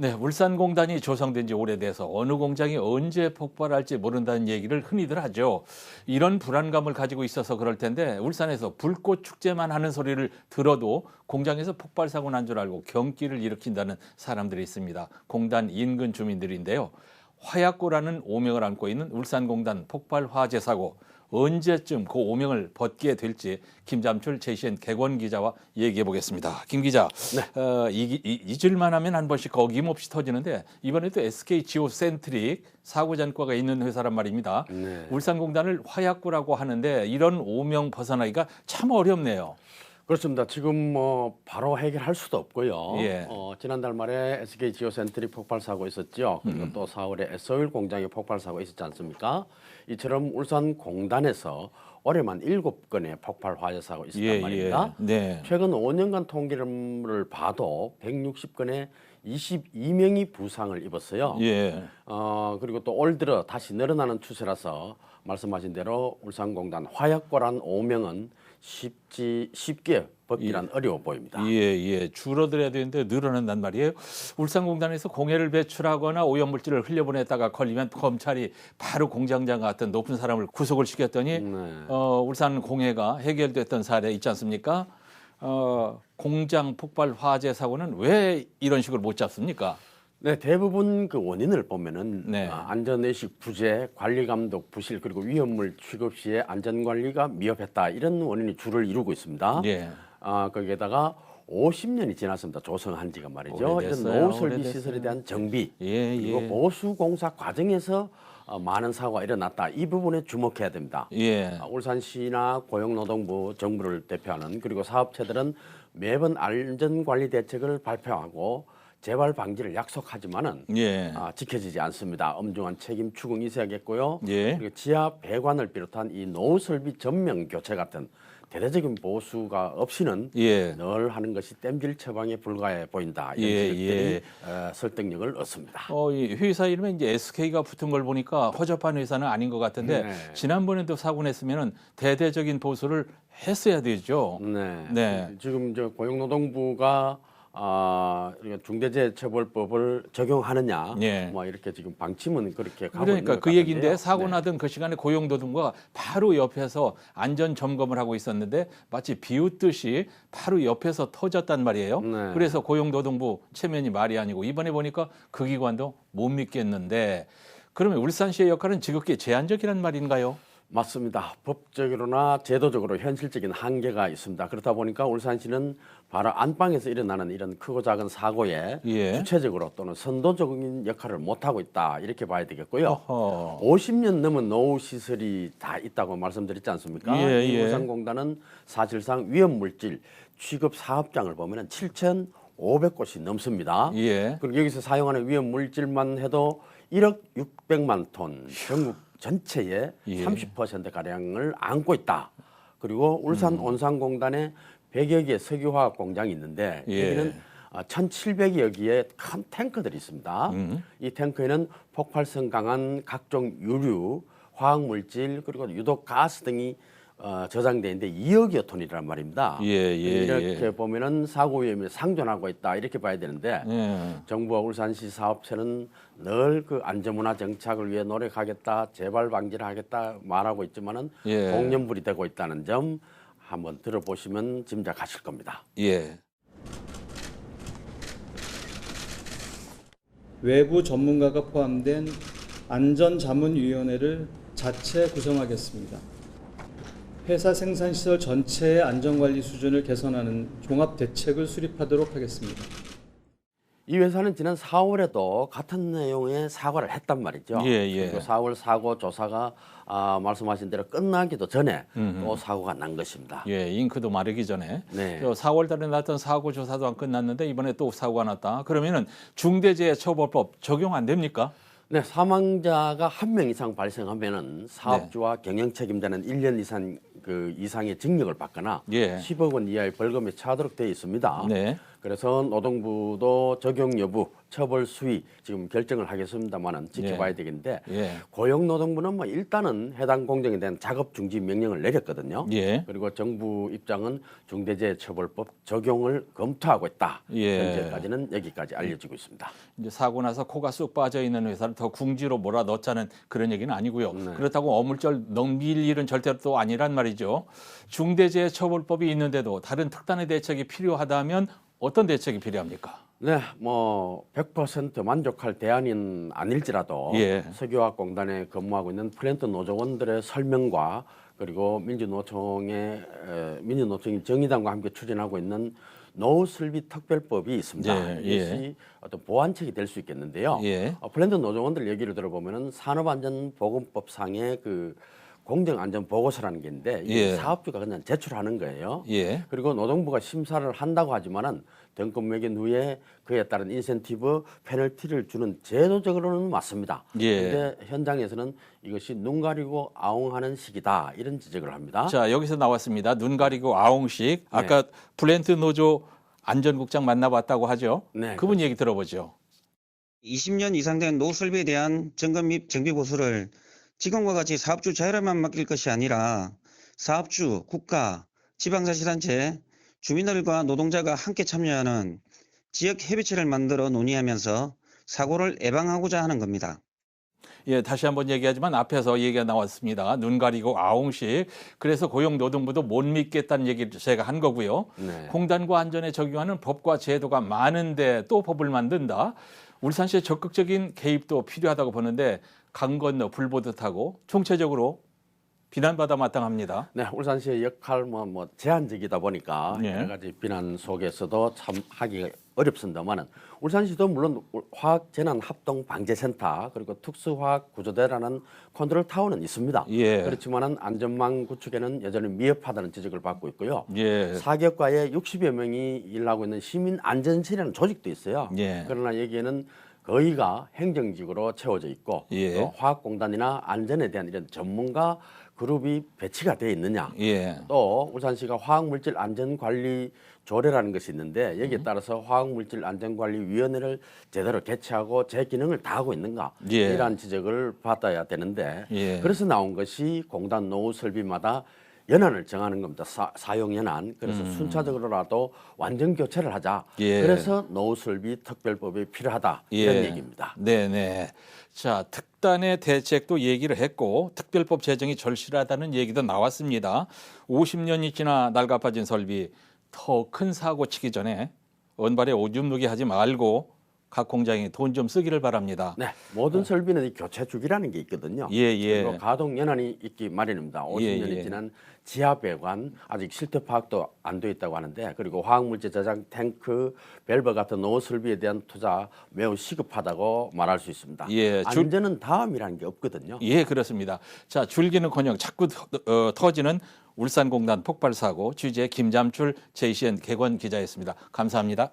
네, 울산공단이 조성된 지 오래돼서 어느 공장이 언제 폭발할지 모른다는 얘기를 흔히들 하죠. 이런 불안감을 가지고 있어서 그럴 텐데 울산에서 불꽃 축제만 하는 소리를 들어도 공장에서 폭발 사고 난 줄 알고 경기를 일으킨다는 사람들이 있습니다. 공단 인근 주민들인데요. 화약고라는 오명을 안고 있는 울산공단 폭발 화재 사고. 언제쯤 그 오명을 벗게 될지 김잠출 JCN 객원 기자와 얘기해 보겠습니다. 김 기자, 잊을만 하면 한 번씩 거김없이 터지는데 이번에도 SK 지오센트릭 사고 전과가 있는 회사란 말입니다. 네. 울산공단을 화약고라고 하는데 이런 오명 벗어나기가 참 어렵네요. 그렇습니다. 지금 뭐 바로 해결할 수도 없고요. 예. 지난달 말에 SK 지오센트릭 폭발 사고 있었죠. 그리고 또 4월에 S-오일 공장의 폭발 사고 있었지 않습니까? 이처럼 울산 공단에서 올해만 7건의 폭발 화재 사고 있었단 말입니다. 네. 최근 5년간 통계를 봐도 160건의 22명이 부상을 입었어요. 예. 그리고 또 올 들어 다시 늘어나는 추세라서 말씀하신 대로 울산공단 화약고란 오명은 쉽게 벗기란 어려워 보입니다. 예. 줄어들어야 되는데 늘어난단 말이에요. 울산공단에서 공해를 배출하거나 오염물질을 흘려보냈다가 걸리면 검찰이 바로 공장장 같은 높은 사람을 구속을 시켰더니 울산 공해가 해결됐던 사례 있지 않습니까? 공장 폭발 화재 사고는 왜 이런 식으로 못 잡습니까? 네, 대부분 그 원인을 보면은 네. 안전의식 부재, 관리감독 부실, 그리고 위험물 취급 시에 안전관리가 미흡했다, 이런 원인이 주를 이루고 있습니다. 예. 거기에다가 50년이 지났습니다. 조성한 지가 말이죠. 오래됐어요. 이런 노후 설비 오래됐어요. 시설에 대한 정비, 예. 그리고 보수 공사 과정에서 많은 사고가 일어났다. 이 부분에 주목해야 됩니다. 예. 울산시나 고용노동부, 정부를 대표하는 그리고 사업체들은 매번 안전관리 대책을 발표하고 재발 방지를 약속하지만은 예. 지켜지지 않습니다. 엄중한 책임 추궁이 있어야겠고요. 예. 그리고 지하 배관을 비롯한 이 노후 설비 전면 교체 같은 대대적인 보수가 없이는 예. 늘 하는 것이 땜질 처방에 불과해 보인다. 이런 예, 지적들이 설득력을 얻습니다. 이 회사 이름에 이제 SK가 붙은 걸 보니까 허접한 회사는 아닌 것 같은데 네. 지난번에도 사고 냈으면은 대대적인 보수를 했어야 되죠. 네. 지금 저 고용노동부가 중대재해처벌법을 적용하느냐, 예. 뭐 이렇게 지금 방침은 그렇게 가고 그러니까 있는 것 그 얘기인데 같은데요. 사고 네. 나던 그 시간에 고용노동부가 바로 옆에서 안전 점검을 하고 있었는데 마치 비웃듯이 바로 옆에서 터졌단 말이에요. 네. 그래서 고용노동부 체면이 말이 아니고 이번에 보니까 그 기관도 못 믿겠는데 그러면 울산시의 역할은 지극히 제한적이란 말인가요? 맞습니다. 법적으로나 제도적으로 현실적인 한계가 있습니다. 그렇다 보니까 울산시는 바로 안방에서 일어나는 이런 크고 작은 사고에 예. 주체적으로 또는 선도적인 역할을 못하고 있다, 이렇게 봐야 되겠고요. 어허. 50년 넘은 노후 시설이 다 있다고 말씀드렸지 않습니까? 예. 이 울산공단은 사실상 위험물질 취급 사업장을 보면 7,500곳이 넘습니다. 예. 그리고 여기서 사용하는 위험물질만 해도 1억 600만 톤, 전국 전체의 예. 30%가량을 안고 있다. 그리고 울산 온산공단에 100여 개의 석유화학 공장이 있는데 예. 여기는 1,700여 개의 큰 탱크들이 있습니다. 이 탱크에는 폭발성 강한 각종 유류, 화학물질, 그리고 유독 가스 등이 저장돼 있는데 2억여 톤이란 말입니다. 이렇게 보면은 사고 위험이 상존하고 있다, 이렇게 봐야 되는데 정부와 울산시 사업체는 늘 그 안전문화 정착을 위해 노력하겠다, 재발 방지를 하겠다 말하고 있지만은 동년불이 되고 있다는 점 한번 들어보시면 짐작하실 겁니다. 예. 외부 전문가가 포함된 안전자문위원회를 자체 구성하겠습니다. 회사 생산시설 전체의 안전관리 수준을 개선하는 종합대책을 수립하도록 하겠습니다. 이 회사는 지난 4월에도 같은 내용의 사과를 했단 말이죠. 그리고 4월 사고 조사가 말씀하신 대로 끝나기도 전에 또 사고가 난 것입니다. 잉크도 마르기 전에. 네. 4월 달에 났던 사고 조사도 안 끝났는데 이번에 또 사고가 났다. 그러면은 중대재해처벌법 적용 안 됩니까? 네, 사망자가 한 명 이상 발생하면은 사업주와 경영 책임자는 1년 이상의 징역을 받거나 10억 원 이하의 벌금에 처하도록 되어 있습니다. 그래서 노동부도 적용 여부, 처벌 수위 지금 결정을 하겠습니다만은 지켜봐야 되겠는데 예. 고용노동부는 뭐 일단은 해당 공정에 대한 작업 중지 명령을 내렸거든요. 예. 그리고 정부 입장은 중대재해처벌법 적용을 검토하고 있다. 예. 현재까지는 여기까지 알려지고 있습니다. 이제 사고 나서 코가 쑥 빠져 있는 회사를 더 궁지로 몰아넣자는 그런 얘기는 아니고요. 네. 그렇다고 어물절 넘길 일은 절대로 또 아니란 말이죠. 중대재해처벌법이 있는데도 다른 특단의 대책이 필요하다면 어떤 대책이 필요합니까? 네, 뭐 100% 만족할 대안은 아닐지라도 예. 석유화학공단에 근무하고 있는 플랜트 노조원들의 설명과 그리고 민주노총이 정의당과 함께 추진하고 있는 노후설비 특별법이 있습니다. 예, 이것이 어떤 보완책이 될 수 있겠는데요. 예. 플랜트 노조원들 얘기를 들어보면은 산업안전보건법상의 그 공정안전보고서라는 게 있는데 이게 예. 사업주가 그냥 제출하는 거예요. 예. 그리고 노동부가 심사를 한다고 하지만은 등급 매긴 후에 그에 따른 인센티브 페널티를 주는 제도적으로는 맞습니다. 예. 그런데 현장에서는 이것이 눈 가리고 아웅하는 시기다 이런 지적을 합니다. 자, 여기서 나왔습니다. 눈 가리고 아웅식. 아까 플랜트 노조 안전국장 만나봤다고 하죠. 네, 그분 얘기 들어보죠. 20년 이상 된 노후 설비에 대한 점검 및 정비 보수를 지금과 같이 사업주 자율에만 맡길 것이 아니라 사업주, 국가, 지방자치단체, 주민들과 노동자가 함께 참여하는 지역 협의체를 만들어 논의하면서 사고를 예방하고자 하는 겁니다. 예, 다시 한번 얘기하지만 앞에서 얘기가 나왔습니다. 눈 가리고 아웅식. 그래서 고용노동부도 못 믿겠다는 얘기를 제가 한 거고요. 네. 공단과 안전에 적용하는 법과 제도가 많은데 또 법을 만든다. 울산시의 적극적인 개입도 필요하다고 보는데 강 건너 불 보듯 하고 총체적으로 비난받아 마땅합니다. 네, 울산시의 역할 뭐 제한적이다 보니까 예. 여러 가지 비난 속에서도 참 하기가 어렵습니다만은 울산시도 물론 화학재난합동방재센터 그리고 특수화학구조대라는 컨트롤 타워는 있습니다. 예. 그렇지만은 안전망 구축에는 여전히 미흡하다는 지적을 받고 있고요. 예. 사격과에 60여 명이 일하고 있는 시민안전실이라는 조직도 있어요. 예. 그러나 여기에는 거의가 행정직으로 채워져 있고 예. 또 화학공단이나 안전에 대한 이런 전문가 그룹이 배치가 되어 있느냐. 예. 또 울산시가 화학물질 안전관리 조례라는 것이 있는데 여기에 따라서 화학물질 안전관리위원회를 제대로 개최하고 제 기능을 다하고 있는가 예. 이러한 지적을 받아야 되는데 예. 그래서 나온 것이 공단 노후 설비마다 연한을 정하는 겁니다. 사용 연한. 그래서 순차적으로라도 완전 교체를 하자. 예. 그래서 노후 설비 특별법이 필요하다 이런 얘기입니다. 네네. 자, 특단의 대책도 얘기를 했고 특별법 제정이 절실하다는 얘기도 나왔습니다. 50년이 지나 낡아빠진 설비 더 큰 사고 치기 전에 언발에 오줌 누게 하지 말고 각 공장이 돈 좀 쓰기를 바랍니다. 네, 모든 설비는 이 교체 주기라는 게 있거든요. 예, 예. 그리고 가동 연한이 있기 마련입니다. 50년이 예. 지난 지하 배관 아직 실태 파악도 안 돼 있다고 하는데 그리고 화학물질 저장 탱크, 밸브 같은 노후 설비에 대한 투자 매우 시급하다고 말할 수 있습니다. 예, 안전은 다음이라는 게 없거든요. 예, 그렇습니다. 자, 줄기는커녕 자꾸 터지는 울산공단 폭발 사고 취재 김잠출 JCN 개건 기자였습니다. 감사합니다.